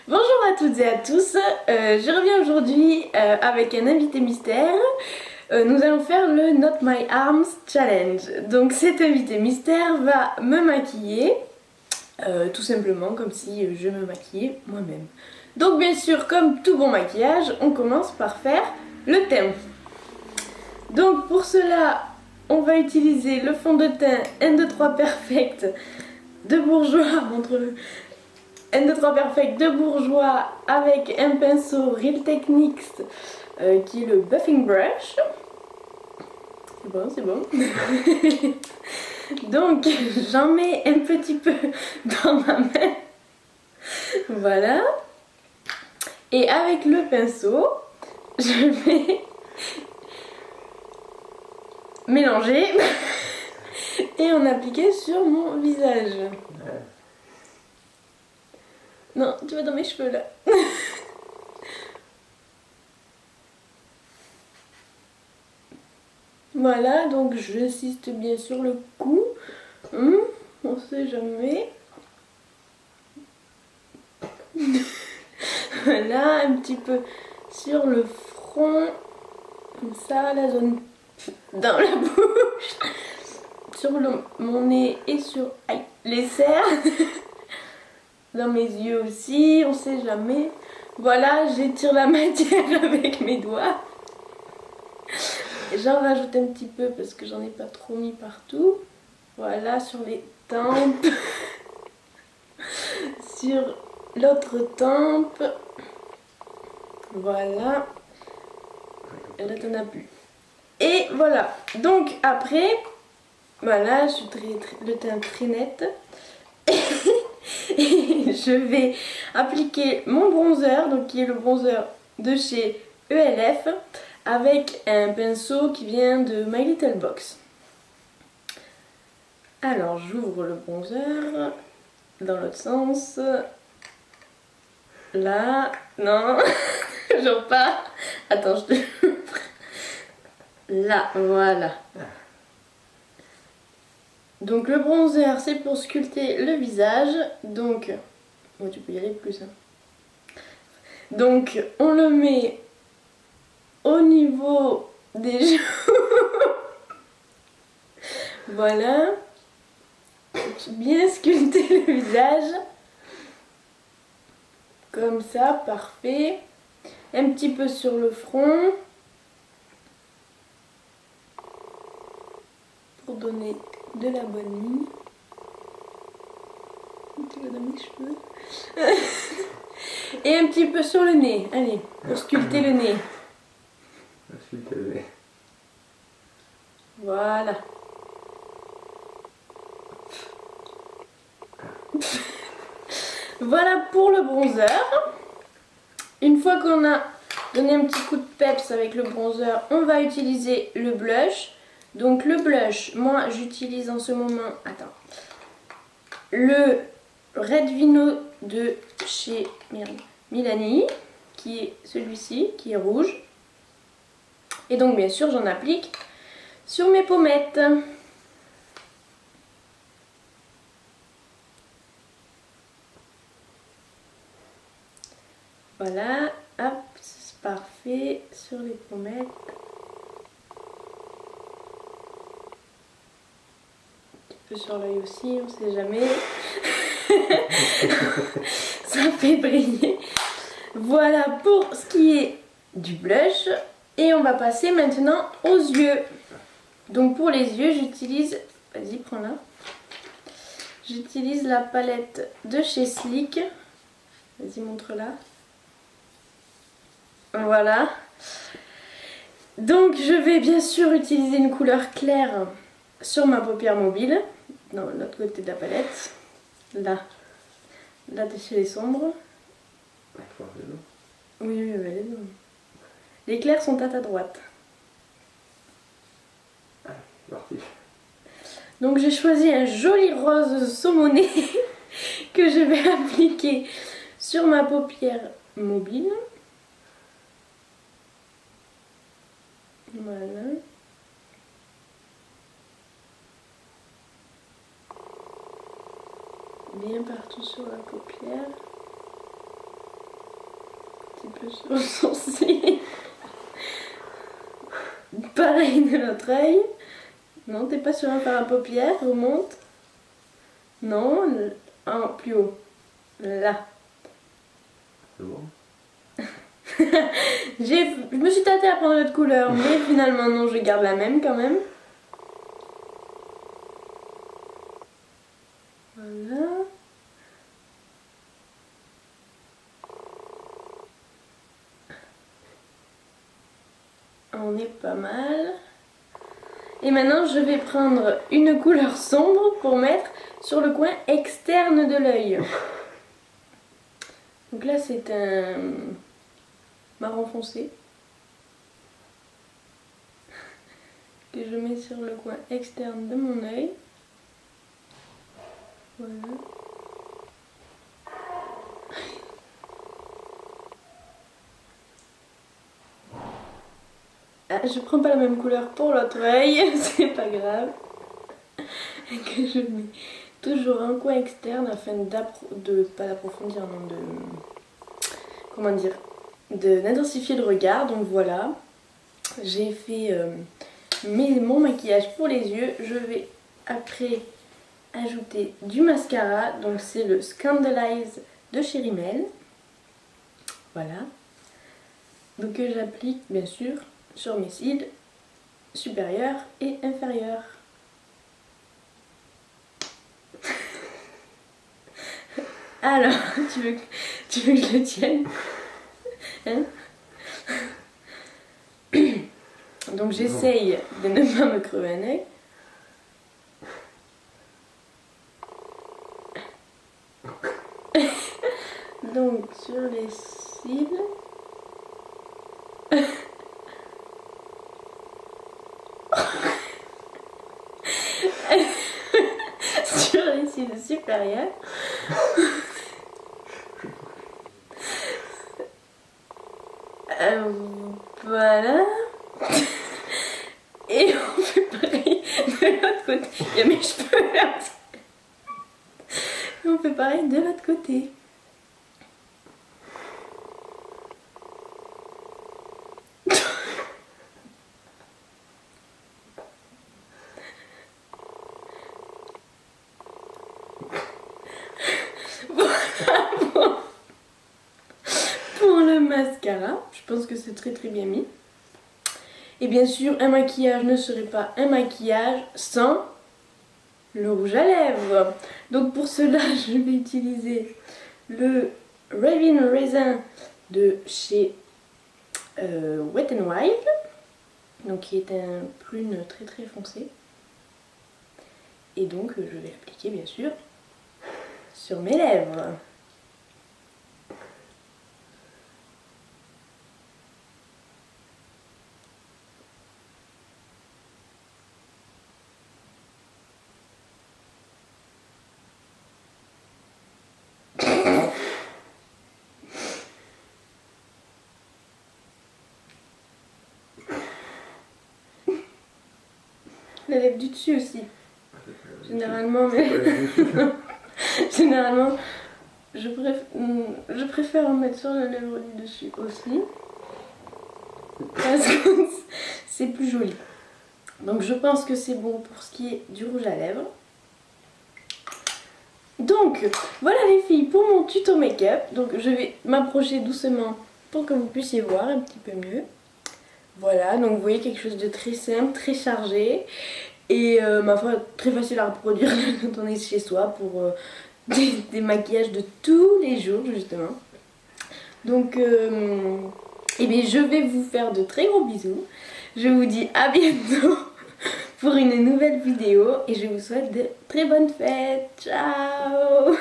Bonjour à toutes et à tous, je reviens aujourd'hui avec un invité mystère. Nous allons faire le Not My Arms Challenge. Donc cet invité mystère va me maquiller, tout simplement comme si je me maquillais moi-même. Donc bien sûr, comme tout bon maquillage, on commence par faire le teint. Donc pour cela, on va utiliser le fond de teint N23 Perfect de Bourjois, montre-le. N23 Perfect de Bourjois avec un pinceau Real Techniques qui est le Buffing Brush. C'est bon, c'est bon. Donc j'en mets un petit peu dans ma main. Voilà. Et avec le pinceau, je vais mélanger et en appliquer sur mon visage. Non, tu vas dans mes cheveux là. Voilà, donc j'insiste bien sur le cou. On sait jamais. Voilà, un petit peu sur le front. Comme ça, la zone dans la bouche. Sur mon nez et sur les serres. Dans mes yeux aussi, on sait jamais. Voilà, j'étire la matière avec mes doigts. J'en rajoute un petit peu parce que j'en ai pas trop mis partout. Voilà, sur les tempes. Sur l'autre tempe. Voilà. Et là, t'en as plus. Et voilà. Donc après, voilà, je suis le teint très net. Et je vais appliquer mon bronzer, donc qui est le bronzer de chez ELF, avec un pinceau qui vient de My Little Box. Alors j'ouvre le bronzer dans l'autre sens. Là, non, toujours pas. Attends, je te... Là, voilà. Donc le bronzer, c'est pour sculpter le visage. Donc, oh, tu peux y aller plus. Hein. Donc, on le met au niveau des joues. Voilà. Bien sculpter le visage. Comme ça, parfait. Un petit peu sur le front. Pour donner de la bonne ligne. Tu vas dans mes cheveux. Et un petit peu sur le nez. Allez, pour sculpter le nez. Sculpter le nez. Voilà. Voilà pour le bronzer. Une fois qu'on a donné un petit coup de peps avec le bronzer, on va utiliser le blush. Donc le blush, moi j'utilise en ce moment, attends, le Red Vino de chez Milani, qui est celui-ci, qui est rouge. Et donc bien sûr j'en applique sur mes pommettes. Voilà, hop, c'est parfait sur les pommettes. Un petit peu sur l'œil aussi, on sait jamais. Ça fait briller. Voilà pour ce qui est du blush. Et on va passer maintenant aux yeux. Donc pour les yeux, j'utilise... Vas-y, prends-la. J'utilise la palette de chez Sleek. Vas-y, montre-la. Voilà. Donc je vais bien sûr utiliser une couleur claire sur ma paupière mobile. Dans l'autre côté de la palette. Là. Là, chez les sombres. Oui, allez. Les clairs sont à ta droite. Parti. Donc j'ai choisi un joli rose saumoné que je vais appliquer sur ma paupière mobile. Voilà. Bien partout sur la paupière. petit peu sur le sourcil. Pareil de l'autre œil. Non, t'es pas sur un fard à paupières, remonte. Non, un plus haut. Là. C'est bon. Je me suis tâtée à prendre l'autre couleur, mais finalement non, je garde la même quand même. Voilà. On est pas mal. Et maintenant je vais prendre une couleur sombre pour mettre sur le coin externe de l'œil. Donc là c'est un marron foncé que je mets sur le coin externe de mon œil. Voilà. Ah, je prends pas la même couleur pour l'autre œil, c'est pas grave. Et que je mets toujours un coin externe afin pas d'approfondir, non, comment dire, d'intensifier le regard. Donc voilà, j'ai fait mon maquillage pour les yeux. Je vais après ajouter du mascara, donc c'est le Scandalize de chez Rimmel. Voilà, donc que j'applique bien sûr sur mes cils supérieurs et inférieurs. Alors, tu veux que je le tienne, hein? Donc j'essaye de ne pas me crever un œil. Donc sur les cils. Sur les cils supérieurs. Voilà. Et on fait pareil de l'autre côté. Il y a mes cheveux là. Et on fait pareil de l'autre côté. Pour le mascara, je pense que c'est très bien mis. Et bien sûr, un maquillage ne serait pas un maquillage sans le rouge à lèvres. Donc pour cela, je vais utiliser le Raving Resin de chez Wet n Wild, donc qui est un prune très foncé. Et donc je vais appliquer bien sûr sur mes lèvres. La lèvre du dessus aussi. Généralement, mais généralement, je préfère en mettre sur la lèvre du dessus aussi. Parce que c'est plus joli. Donc je pense que c'est bon pour ce qui est du rouge à lèvres. Donc voilà les filles pour mon tuto make-up. Donc je vais m'approcher doucement pour que vous puissiez voir un petit peu mieux. Voilà, donc vous voyez quelque chose de très simple, très chargé et ma foi très facile à reproduire quand on est chez soi pour des maquillages de tous les jours justement. Donc eh bien, je vais vous faire de très gros bisous. Je vous dis à bientôt pour une nouvelle vidéo et je vous souhaite de très bonnes fêtes. Ciao!